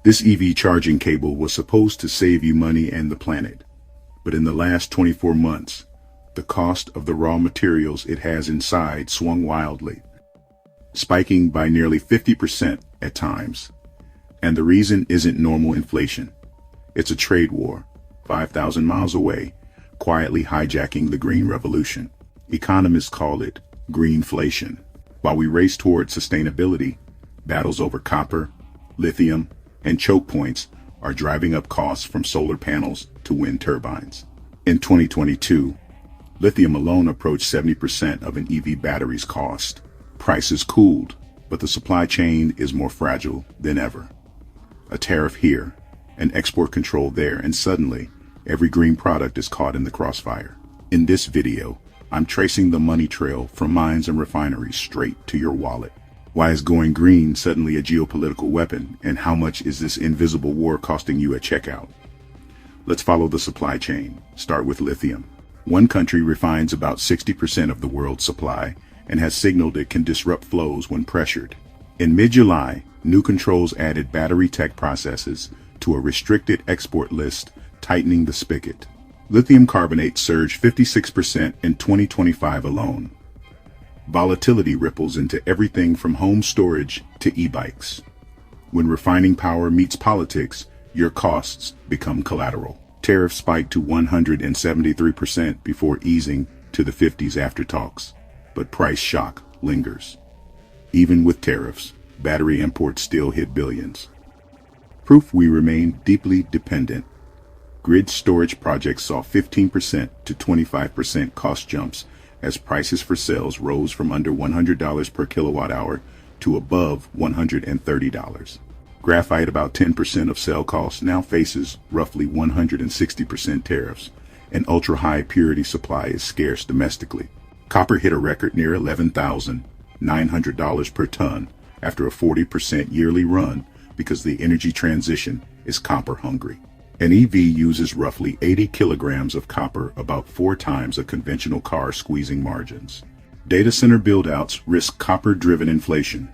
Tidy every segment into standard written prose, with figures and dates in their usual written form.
This EV charging cable was supposed to save you money and the planet, but in the last 24 months, the cost of the raw materials it has inside swung wildly, spiking by nearly 50% at times. And the reason isn't normal inflation. It's a trade war, 5,000 miles away, quietly hijacking the green revolution. Economists call it Greenflation. While we race toward sustainability, battles over copper, lithium, and choke points are driving up costs from solar panels to wind turbines. In 2022, lithium alone approached 70% of an EV battery's cost. Prices cooled, but the supply chain is more fragile than ever. A tariff here, an export control there, and suddenly, every green product is caught in the crossfire. In this video, I'm tracing the money trail from mines and refineries straight to your wallet. Why is going green suddenly a geopolitical weapon, and how much is this invisible war costing you at checkout? Let's follow the supply chain. Start with lithium. One country refines about 60% of the world's supply and has signaled it can disrupt flows when pressured. In mid-July, new controls added battery tech processes to a restricted export list, tightening the spigot. Lithium carbonate surged 56% in 2025 alone. Volatility ripples into everything from home storage to e-bikes. When refining power meets politics, your costs become collateral. Tariffs spiked to 173% before easing to the 50s after talks. But price shock lingers. Even with tariffs, battery imports still hit billions. Proof we remain deeply dependent. Grid storage projects saw 15% to 25% cost jumps as prices for cells rose from under $100 per kilowatt hour to above $130. Graphite, about 10% of cell costs, now faces roughly 160% tariffs, and ultra-high purity supply is scarce domestically. Copper hit a record near $11,900 per ton after a 40% yearly run because the energy transition is copper hungry. An EV uses roughly 80 kilograms of copper, about 4 times a conventional car, squeezing margins. Data center build-outs risk copper-driven inflation.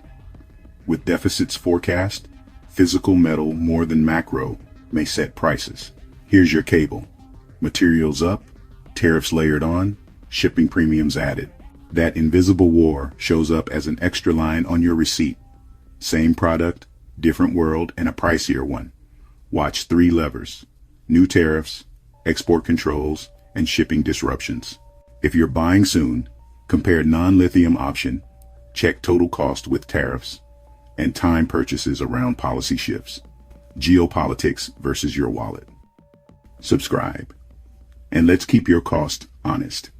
With deficits forecast, physical metal more than macro may set prices. Here's your cable. Materials up, tariffs layered on, shipping premiums added. That invisible war shows up as an extra line on your receipt. Same product, different world, and a pricier one. Watch 3 levers: new tariffs, export controls, and shipping disruptions. If you're buying soon, compare non-lithium option, check total cost with tariffs, and time purchases around policy shifts. Geopolitics versus your wallet. Subscribe, and let's keep your cost honest.